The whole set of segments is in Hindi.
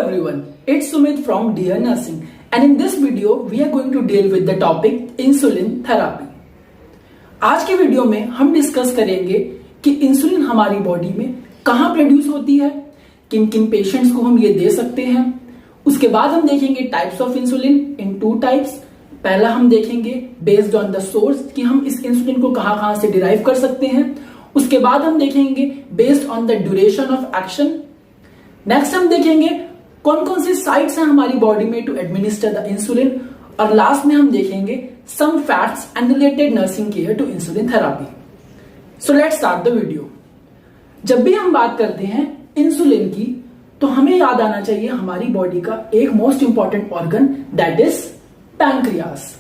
everyone, it's Sumit from Dear Nursing, and in this video we are going to deal with the topic insulin therapy. आज के वीडियो में हम डिस्कस करेंगे कि इंसुलिन हमारी बॉडी में कहाँ प्रोड्यूस होती है, किन किन पेशेंट्स को हम ये दे सकते हैं। उसके बाद हम देखेंगे types of insulin in two types. पहला हम देखेंगे बेस्ड ऑन द सोर्स कि हम इस इंसुलिन को कहाँ से डिराइव कर सकते हैं। उसके बाद हम देखेंगे based on the duration of action. Next हम देखेंगे कौन कौन से साइट्स हैं हमारी बॉडी में टू एडमिनिस्टर द इंसुलिन, और लास्ट में हम देखेंगे some facts and related nursing care to insulin therapy. So let's start the video. जब भी हम बात करते हैं इंसुलिन की तो हमें याद आना चाहिए हमारी बॉडी का एक most important organ, that is pancreas.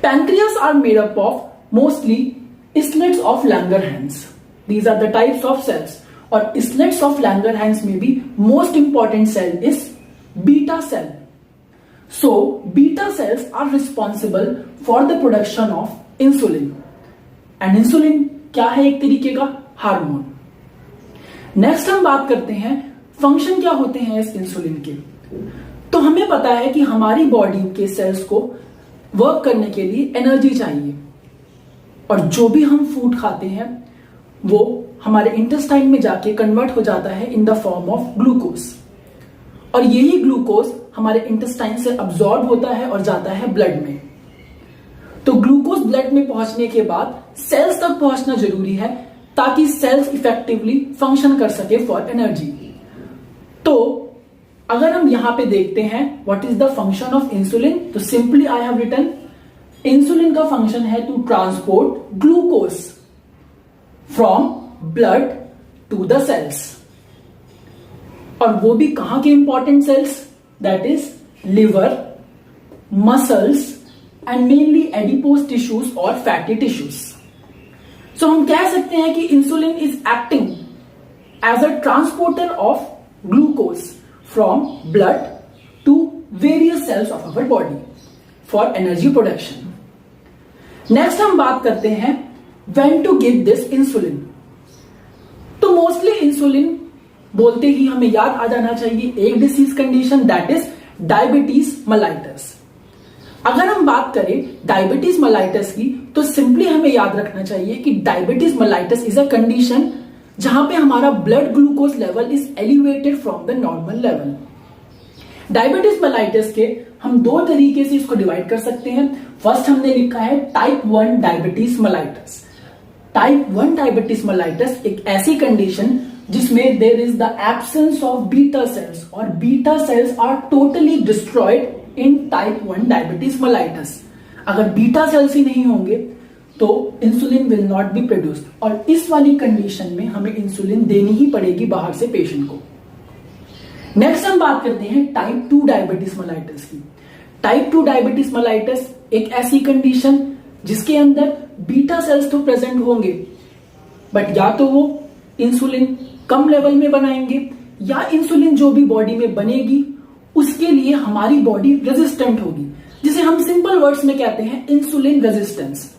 Pancreas are made up of mostly islets of Langerhans. These are the types of cells. और islets of Langerhans में भी most important cell is beta cell. So beta cells are responsible for the production of insulin. And insulin क्या है? एक तरीके का हार्मोन। नेक्स्ट हम बात करते हैं फंक्शन क्या होते हैं इस इंसुलिन के। तो हमें पता है कि हमारी बॉडी के सेल्स को वर्क करने के लिए एनर्जी चाहिए, और जो भी हम फूड खाते हैं वो हमारे इंटेस्टाइन में जाके कन्वर्ट हो जाता है in the form of glucose, और यही ग्लूकोज हमारे इंटेस्टाइन से अब्सॉर्ब होता है और जाता है ब्लड में। तो ग्लूकोज ब्लड में पहुंचने के बाद सेल्स तक पहुंचना जरूरी है ताकि सेल्स इफेक्टिवली फंक्शन कर सके फॉर एनर्जी। तो अगर हम यहां पे देखते हैं what is the function of insulin, तो simply I have written insulin का फंक्शन है to transport glucose from blood to the cells, और वो भी कहां के important cells, that is liver, muscles and mainly adipose tissues और फैटी टिश्यूज। सो हम कह सकते हैं कि insulin is acting as a transporter of glucose from blood to various cells of our body for energy production. Next हम बात करते हैं when to give this insulin. तो मोस्टली इंसुलिन बोलते ही हमें याद आ जाना चाहिए एक disease condition, that is diabetes mellitus. अगर हम बात करें डायबिटीज मेलाइटस की तो सिंपली हमें याद रखना चाहिए कि diabetes mellitus is a condition जहां पे हमारा blood glucose level is elevated from the normal level. Diabetes mellitus के हम दो तरीके से इसको डिवाइड कर सकते हैं। फर्स्ट हमने लिखा है type 1 diabetes mellitus. Type 1 diabetes mellitus एक ऐसी कंडीशन जिसमें there is the absence of beta cells, और beta cells are totally destroyed in type 1 diabetes mellitus. अगर बीटा सेल्स ही नहीं होंगे तो insulin will not be produced, और इस वाली कंडीशन में हमें इंसुलिन देनी ही पड़ेगी बाहर से पेशेंट को। नेक्स्ट हम बात करते हैं टाइप 2 डायबिटीज मेलाइटस की। टाइप 2 डायबिटीज मेलाइटस एक ऐसी कंडीशन जिसके अंदर बीटा सेल्स तो प्रेजेंट होंगे, बट या तो वो इंसुलिन कम लेवल में बनाएंगे, या इंसुलिन जो भी बॉडी में बनेगी उसके लिए हमारी बॉडी रेजिस्टेंट होगी, जिसे हम सिंपल वर्ड्स में कहते हैं इंसुलिन रेजिस्टेंस।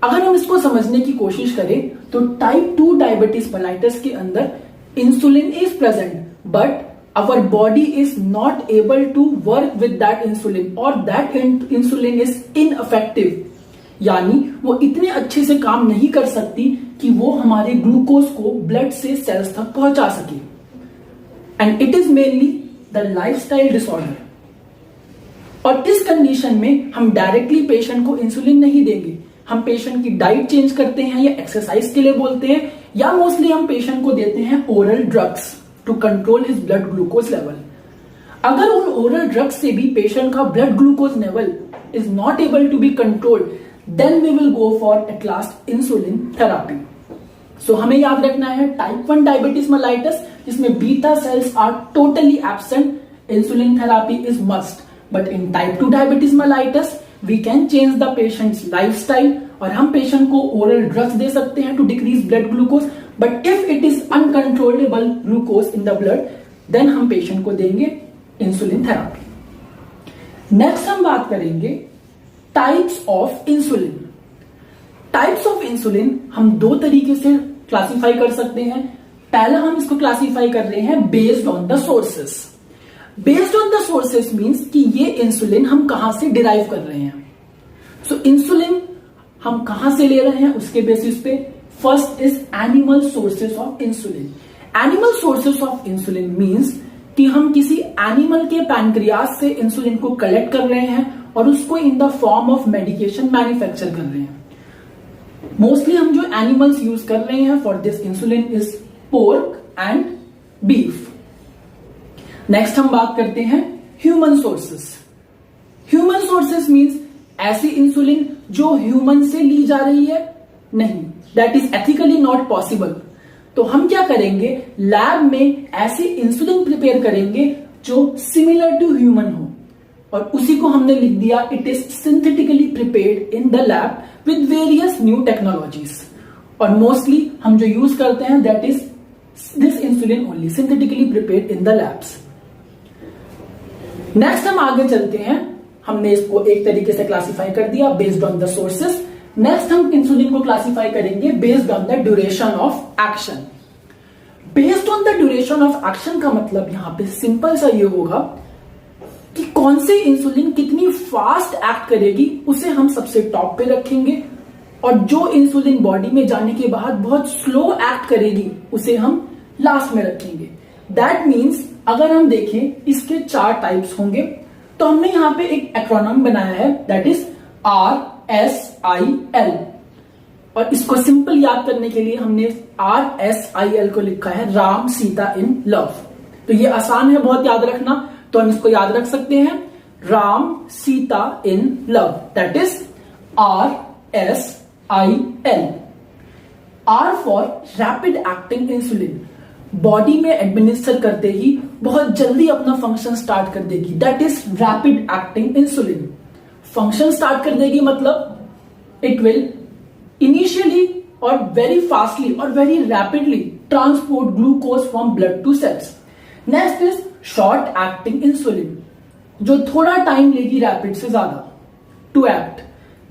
अगर हम इसको समझने की कोशिश करें तो टाइप 2 डायबिटीज मेलाइटस के अंदर insulin is present, but our body is not able to work with that insulin, or that insulin is ineffective, यानी वो इतने अच्छे से काम नहीं कर सकती कि वो हमारे ग्लूकोज को ब्लड से सेल्स तक पहुंचा सके। And it is mainly the lifestyle disorder, और इस कंडीशन में हम डायरेक्टली पेशेंट को इंसुलिन नहीं देंगे। हम पेशेंट की डाइट चेंज करते हैं, या एक्सरसाइज के लिए बोलते हैं, या मोस्टली हम पेशेंट को देते हैं oral drugs to control his blood glucose level. अगर उन ओरल ड्रग्स से भी पेशेंट का blood glucose level is not able to be controlled, then we will go for at last insulin therapy. So हमें याद रखना है टाइप 1 डायबिटीज मेलाइटस जिसमें beta cells are totally absent, insulin therapy is must. But in type 2 diabetes mellitus we can change the patient's lifestyle, और हम पेशेंट को ओरल ड्रग्स दे सकते हैं to decrease blood glucose. But if it is uncontrollable glucose in the blood, then हम पेशेंट को देंगे इंसुलिन थेरेपी। नेक्स्ट हम बात करेंगे types of insulin. Types of insulin हम दो तरीके से क्लासिफाई कर सकते हैं। पहला हम इसको क्लासिफाई कर रहे हैं based on the sources. Based on the sources means कि ये इंसुलिन हम कहां से डिराइव कर रहे हैं। सो इंसुलिन हम कहां से ले रहे हैं उसके बेसिस पे first is animal sources of insulin. Animal sources of insulin means कि हम किसी एनिमल के पैनक्रियास से इंसुलिन को कलेक्ट कर रहे हैं और उसको in the form of medication manufacture कर रहे हैं। मोस्टली हम जो एनिमल्स यूज कर रहे हैं for this insulin is pork and beef. Next हम बात करते हैं human sources. Human sources means ऐसी इंसुलिन जो ह्यूमन से ली जा रही है नहीं, that is ethically not possible. तो हम क्या करेंगे, लैब में ऐसी इंसुलिन प्रिपेयर करेंगे जो सिमिलर टू ह्यूमन हो और उसी को हमने लिख दिया it is synthetically prepared in the lab with various new technologies. और मोस्टली हम जो यूज करते हैं that is this insulin only synthetically prepared in the labs. Next हम आगे चलते हैं, हमने इसको एक तरीके से क्लासिफाई कर दिया based on the sources. Next हम इंसुलिन को क्लासिफाई करेंगे based on the duration of action. Based on the duration of action का मतलब यहां पे सिंपल सा ये होगा कि कौन सी इंसुलिन कितनी फास्ट एक्ट करेगी उसे हम सबसे टॉप पे रखेंगे और जो इंसुलिन बॉडी में जाने के बाद बहुत स्लो एक्ट करेगी उसे हम लास्ट में रखेंगे। दैट मीन्स अगर हम देखें इसके 4 टाइप्स होंगे तो हमने यहां पे एक एक्रोनिम बनाया है दैट इज RSIL और इसको सिंपल याद करने के लिए हमने RSIL को लिखा है राम सीता इन लव। तो ये आसान है बहुत याद रखना, तो हम इसको याद रख सकते हैं Ram Sita in love, that is RSIL। R for rapid acting insulin, body में एडमिनिस्टर करते ही बहुत जल्दी अपना फंक्शन स्टार्ट कर देगी, that is rapid acting insulin. Function start कर देगी मतलब इट विल इनिशियली और वेरी फास्टली और very rapidly transport glucose from blood to cells. Next is short acting insulin, जो थोड़ा टाइम लेगी रैपिड से ज्यादा to act.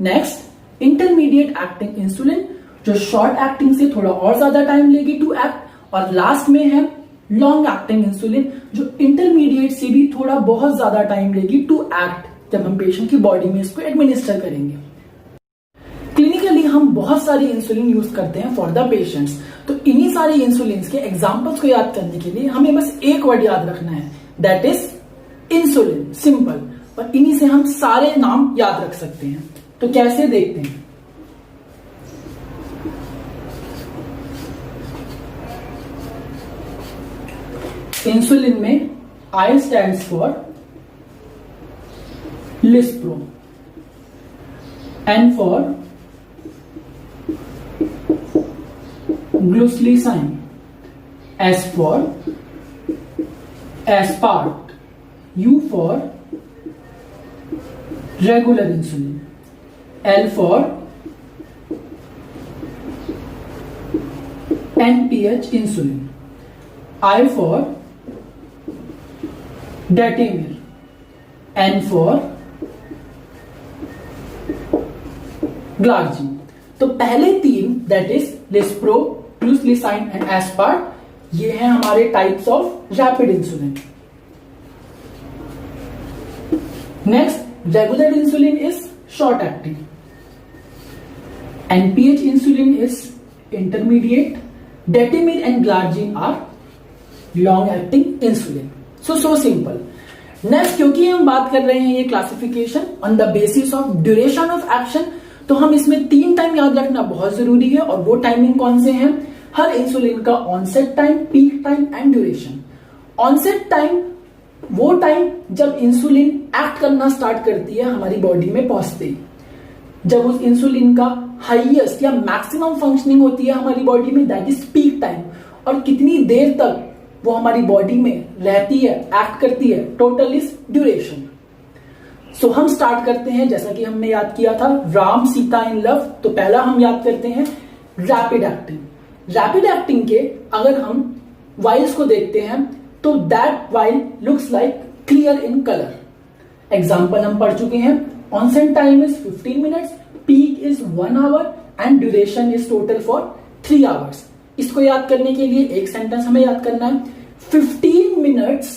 Next intermediate acting insulin, जो शॉर्ट एक्टिंग से थोड़ा और ज्यादा टाइम लेगी टू एक्ट। और लास्ट में है लॉन्ग एक्टिंग इंसुलिन, जो इंटरमीडिएट से भी थोड़ा बहुत ज्यादा टाइम लेगी टू एक्ट जब हम पेशेंट की बॉडी में इसको एडमिनिस्टर करेंगे। क्लिनिकली हम बहुत सारी इंसुलिन यूज करते हैं फॉर द पेशेंट्स, तो इन्हीं सारी इंसुलिन के एग्जांपल्स को याद करने के लिए हमें बस एक वर्ड याद रखना है दैट इज इंसुलिन, सिंपल। और इन्हीं से हम सारे नाम याद रख सकते हैं। तो कैसे देखते हैं, इंसुलिन में I stands for Lispro, N for glucosamine, S for aspart, U for regular insulin, L for NPH insulin, I for Datamir, N for glargine. तो पहले 3 that is lispro, glucosamine and aspart, ये हैं हमारे types of rapid insulin. Next regular insulin is short acting, NPH insulin is intermediate, detemir and glargine are long acting insulin. So simple. Next, क्योंकि हम बात कर रहे हैं ये classification on the basis of duration of action, तो हम इसमें 3 टाइम याद रखना बहुत जरूरी है। और वो टाइमिंग कौन से हैं, हर इंसुलिन का onset time, peak time and duration. Onset time वो टाइम जब इंसुलिन एक्ट करना स्टार्ट करती है हमारी बॉडी में पहुंचते ही, जब उस इंसुलिन का हाईएस्ट या मैक्सिमम फंक्शनिंग होती है हमारी बॉडी में, दैट इज पीक टाइम। और कितनी देर तक वो हमारी बॉडी में रहती है, एक्ट करती है, टोटल इज ड्यूरेशन। सो हम स्टार्ट करते हैं जैसा कि हमने याद किया था राम सीता इन लव। तो पहला हम याद करते हैं रैपिड एक्टिंग। रैपिड एक्टिंग के अगर हम वाइल्स को देखते हैं तो that vial looks like clear in colour. Example हम पढ़ चुके हैं, onset time is 15 minutes, peak is 1 hour and duration is total for 3 hours. इसको याद करने के लिए एक सेंटेंस हमें याद करना है, 15 minutes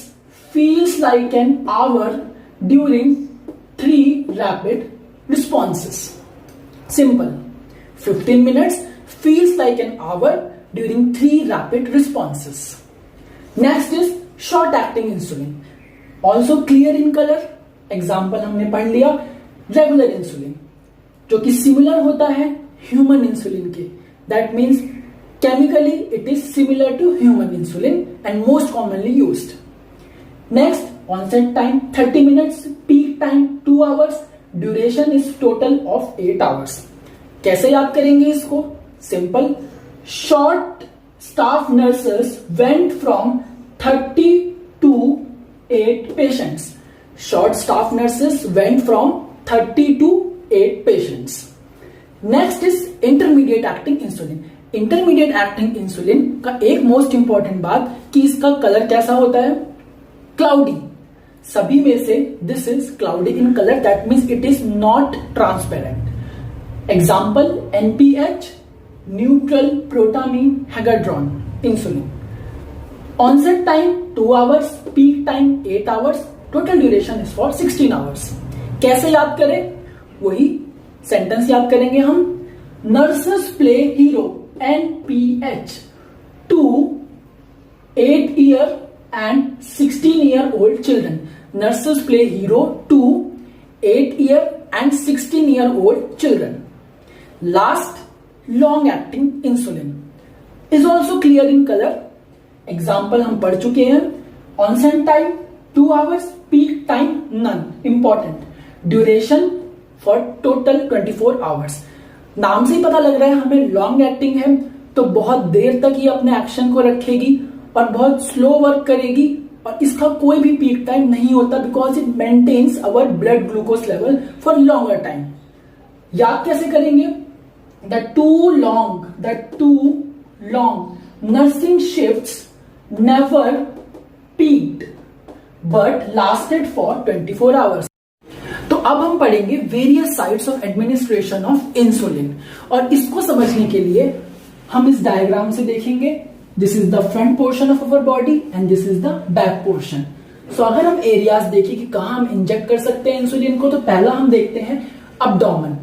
feels like an hour during 3 rapid responses. Simple. 15 minutes feels like an hour during 3 rapid responses. Next is short acting insulin, also clear in color. Example हमने पढ़ लिया रेगुलर इंसुलिन, जो कि सिमिलर होता है ह्यूमन इंसुलिन के. That means chemically it is similar to human insulin and most commonly used. Next onset time 30 minutes, peak time 2 hours, duration is total of 8 hours. कैसे याद करेंगे इसको? Simple. Short staff nurses went from 30 to 8 patients. Short staff nurses went from 30 to 8 patients. Next is intermediate acting insulin. Intermediate acting insulin का एक मोस्ट इंपॉर्टेंट बात कि इसका कलर कैसा होता है? क्लाउडी. सभी में से this is cloudy in colour. That means it is not transparent. Example NPH, neutral protamine Hagedorn insulin. Onset time 2 hours, peak time 8 hours, total duration is for 16 hours. कैसे याद करें? वही सेंटेंस याद करेंगे हम. Nurses play hero NPH to 8 year and 16 year old children. Nurses play hero to 8 year and 16 year old children. Last, long acting insulin is also clear in colour. Example हम पढ़ चुके हैं. Onset time 2 hours, peak time none. Important. Duration for total 24 hours. नाम से ही पता लग रहा है हमें लॉन्ग एक्टिंग है, तो बहुत देर तक ये अपने एक्शन को रखेगी और बहुत स्लो वर्क करेगी, और इसका कोई भी पीक टाइम नहीं होता because it maintains our blood glucose level for longer time. याद कैसे करेंगे? The two long nursing shifts never peaked but lasted for 24 hours. तो अब हम पढ़ेंगे various sites of administration of insulin, और इसको समझने के लिए हम इस डायग्राम से देखेंगे. This is the front portion of our body and this is the back portion. So अगर हम एरियाज देखें कि कहां हम इंजेक्ट कर सकते हैं इंसुलिन को, तो पहला हम देखते हैं अब्डोमेन.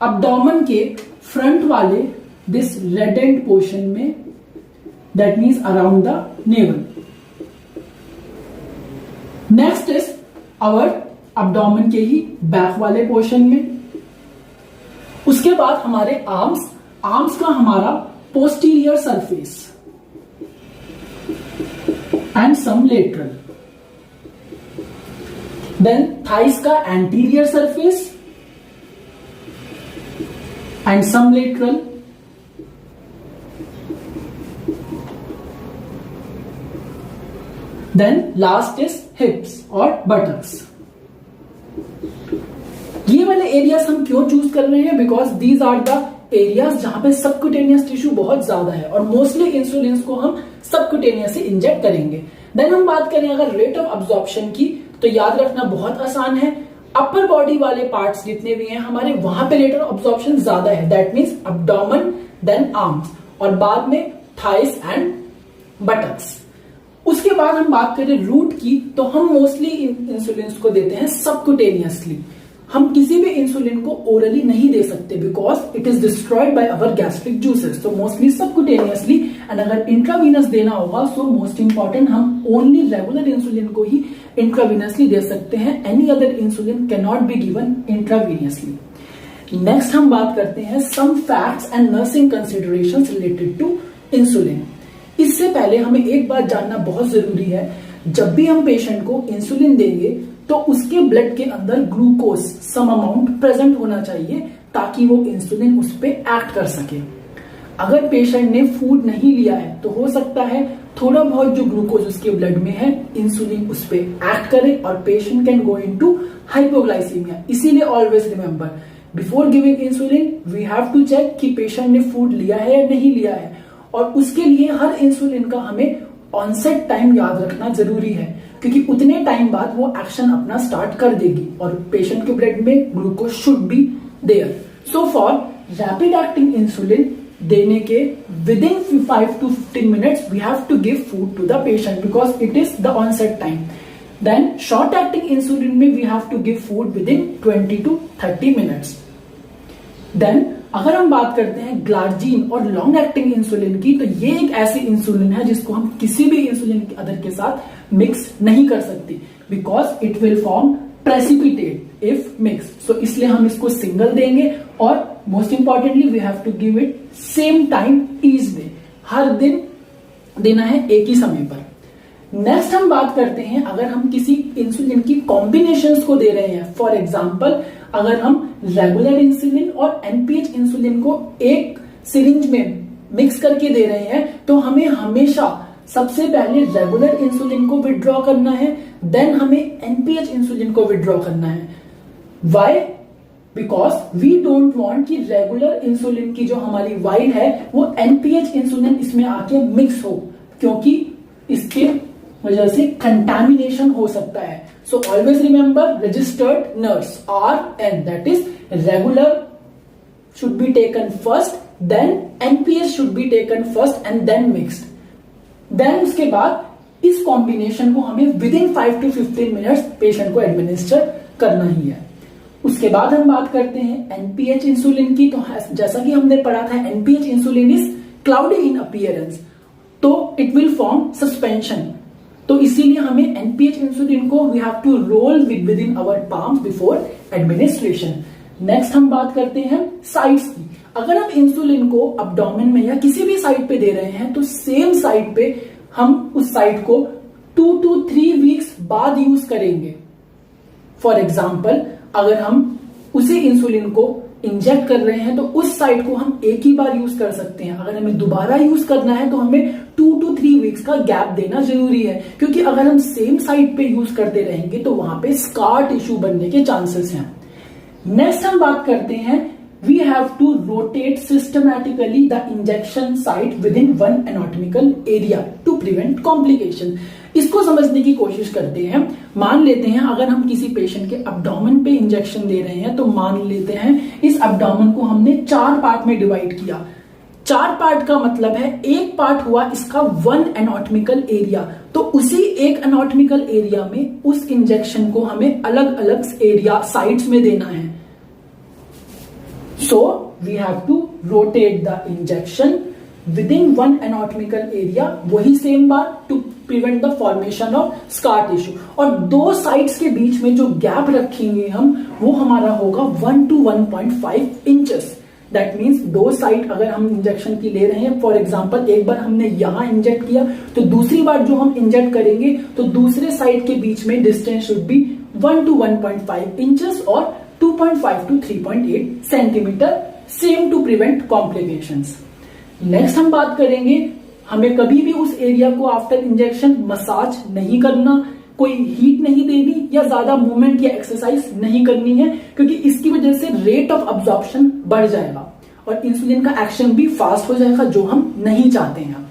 अब्डोमेन के फ्रंट वाले दिस रेडेंट पोर्शन में, that means around the navel. Next is our abdomen के ही बैक वाले पोर्शन में. उसके बाद हमारे आर्म्स का हमारा posterior surface and some lateral. Then thighs का anterior surface and some lateral. Then last is hips और buttocks. ये वाले एरियाज हम क्यों चूज कर रहे हैं? Because these are the areas जहां पे सबक्यूटेनियस टिश्यू बहुत ज्यादा है, और मोस्टली इंसुलिन को हम सबक्यूटेनियस से इंजेक्ट करेंगे. देन हम बात करें अगर रेट ऑफ अब्जॉर्प्शन की, तो याद रखना बहुत आसान है. अपर बॉडी वाले पार्ट्स जितने भी हैं हमारे, वहां पे रेट ऑफ अब्जॉर्प्शन ज्यादा है. That means abdomen, then arms, और बाद में थाइस एंड बटक्स. उसके बाद हम बात करें रूट की, तो हम मोस्टली इंसुलिन को देते हैं सबक्यूटेनियसली. हम किसी भी इंसुलिन को ओरली नहीं दे सकते because it is destroyed by our gastric juices. तो मोस्टली सबक्यूटेनियसली, एंड अगर इंट्रावीनस देना होगा सो मोस्ट इंपॉर्टेंट हम ओनली रेगुलर इंसुलिन को ही इंट्रावीनसली दे सकते हैं. Any other insulin can not be given intravenously. Next हम बात करते हैं some facts and nursing considerations related to insulin. इससे पहले हमें एक बात जानना बहुत जरूरी है. जब भी हम पेशेंट को इंसुलिन देंगे तो उसके ब्लड के अंदर ग्लूकोज सम अमाउंट प्रेजेंट होना चाहिए ताकि वो इंसुलिन उस पर एक्ट कर सके. अगर पेशेंट ने फूड नहीं लिया है तो हो सकता है थोड़ा बहुत जो ग्लूकोज उसके ब्लड में है इंसुलिन उस पर एक्ट करे और patient can go into hypoglycemia. इसीलिए always remember before giving insulin we have to check कि पेशेंट ने फूड लिया है या नहीं लिया है, और उसके लिए हर इंसुलिन का हमें ऑनसेट टाइम याद रखना जरूरी है क्योंकि उतने टाइम बाद वो एक्शन अपना स्टार्ट कर देगी और पेशेंट के ब्लड में glucose should be there. So for rapid acting insulin देने के within 5 to 15 minutes we have to give food to the patient because it is the onset time. Then short acting insulin में we have to give food within 20 to 30 minutes. Then अगर हम बात करते हैं ग्लार्जीन और लॉन्ग एक्टिंग इंसुलिन की, तो ये एक ऐसी इंसुलिन है जिसको हम किसी भी इंसुलिन के अदर के साथ मिक्स नहीं कर सकती, because it will form precipitate if mix. So इसलिए हम इसको सिंगल देंगे और most importantly we have to give it same time each day, हर दिन देना है एक ही समय पर। नेक्स्ट हम बात करते हैं अगर हम किसी इंसुलिन की कॉम्बिनेशंस को दे रहे हैं, फॉर एग्जांपल अगर हम रेगुलर इंसुलिन और एनपीएच इंसुलिन को एक सिरिंज में मिक्स करके दे रहे हैं, तो हमें हमेशा सबसे पहले रेगुलर इंसुलिन को विड्रॉ करना है, देन हमें एनपीएच इंसुलिन को विड्रॉ करना है। Why? Because we don't want कि रेगुलर इंसुलिन की जो हमारी वाइल है वो एनपीएच इंसुलिन इसमें आके मिक्स हो, क्योंकि इसके वजह से कंटामिनेशन हो सकता है। So always remember registered nurse RN, that is regular should be taken first, then NPH should be taken first and then mixed. Then उसके बाद इस कॉम्बिनेशन को हमें with in 5 to 15 minutes patient को एडमिनिस्टर करना ही है। उसके बाद हम बात करते हैं एनपीएच इंसुलिन की। तो जैसा कि हमने पढ़ा था, NPH insulin is cloudy in appearance, तो इट विल फॉर्म सस्पेंशन। तो इसीलिए हमें एनपीएच इंसुलिन को we have to roll within our palms before administration. Next हम बात करते हैं साइट्स की। अगर हम इंसुलिन को अब्डोमेन में या किसी भी साइट पे दे रहे हैं, तो सेम साइट पे हम उस साइट को 2 to 3 वीक्स बाद यूज करेंगे। फॉर एग्जाम्पल अगर हम उसी इंसुलिन को इंजेक्ट कर रहे हैं, तो उस साइट को हम एक ही बार यूज कर सकते हैं। अगर हमें दोबारा यूज करना है तो हमें 2 to 3 वीक्स का गैप देना जरूरी है, क्योंकि अगर हम सेम साइट पे यूज करते रहेंगे तो वहां पे स्कार टिश्यू बनने के चांसेस हैं। नेक्स्ट हम बात करते हैं we have to rotate systematically the injection site within 1 anatomical area to prevent complication. इसको समझने की कोशिश करते हैं। मान लेते हैं अगर हम किसी पेशेंट के अब्डोमेन पे इंजेक्शन दे रहे हैं, तो मान लेते हैं इस अब्डोमेन को हमने 4 पार्ट में डिवाइड किया। 4 पार्ट का मतलब है एक पार्ट हुआ इसका 1 एनाटॉमिकल एरिया, तो उसी एक एनाटॉमिकल एरिया में उस इंजेक्शन को हमें अलग अलग एरिया साइड्स में देना है। So we have to rotate the injection within 1 anatomical area, वही सेम बात, to prevent the formation of scar tissue. और 2 साइड्स के बीच में जो गैप रखेंगे हम, वो हमारा होगा 1 to 1.5 inches. That means 2 side अगर हम इंजेक्शन की ले रहे हैं, फॉर एग्जाम्पल एक बार हमने यहां इंजेक्ट किया, तो दूसरी बार जो हम इंजेक्ट करेंगे तो दूसरे साइड के बीच में distance should be 1 to 1.5 inches और 2.5 to 3.8 centimetre, same to prevent complications. Next हम बात करेंगे, हमें कभी भी उस एरिया को आफ्टर इंजेक्शन मसाज नहीं करना, कोई हीट नहीं देनी या ज्यादा मूवमेंट या एक्सरसाइज नहीं करनी है, क्योंकि इसकी वजह से रेट ऑफ अब्जॉर्प्शन बढ़ जाएगा और इंसुलिन का एक्शन भी फास्ट हो जाएगा, जो हम नहीं चाहते हैं।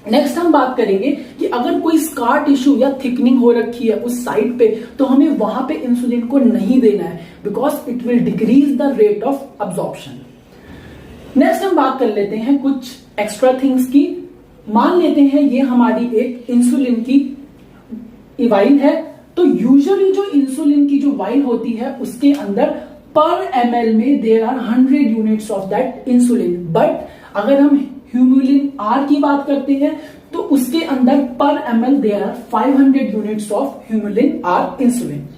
नेक्स्ट हम बात करेंगे कि अगर कोई स्कार टिश्यू या थिकनिंग हो रखी है उस साइड पे, तो हमें वहां पे इंसुलिन को नहीं देना है, because it will decrease the rate of absorption. Next हम बात कर लेते हैं कुछ एक्स्ट्रा थिंग्स की। मान लेते हैं ये हमारी एक इंसुलिन की वाइल है, तो यूजुअली जो इंसुलिन की जो वाइल होती है उसके अंदर पर ml में there are 100 units of that insulin. But अगर हम ह्यूमुलिन R की बात करते हैं, तो उसके अंदर पर ml there are 500 units of Humulin R insulin.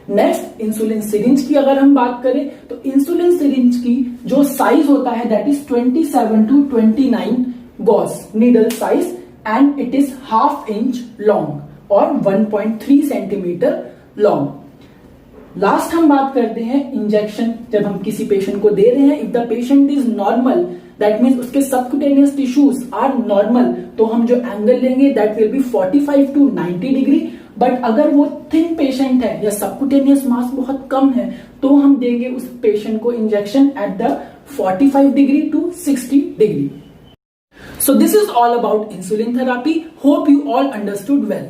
Next insulin syringe की अगर हम बात करें, तो इंसुलिन सिरिंज की जो साइज होता है that is 27 to 29 gauge needle size and it is ½ inch long और 1.3 सेंटीमीटर लॉन्ग। लास्ट हम बात करते हैं इंजेक्शन जब हम किसी पेशेंट को दे रहे हैं, if the patient is normal that means उसके सबक्यूटेनियस टिश्यूज आर नॉर्मल, तो हम जो एंगल लेंगे that will be 45 to 90 degree. But अगर वो थिन पेशेंट है या सबक्यूटेनियस मास बहुत कम है, तो हम देंगे उस पेशेंट को injection at the 45 degree to 60 degree. So this is all about insulin therapy. Hope you all understood well.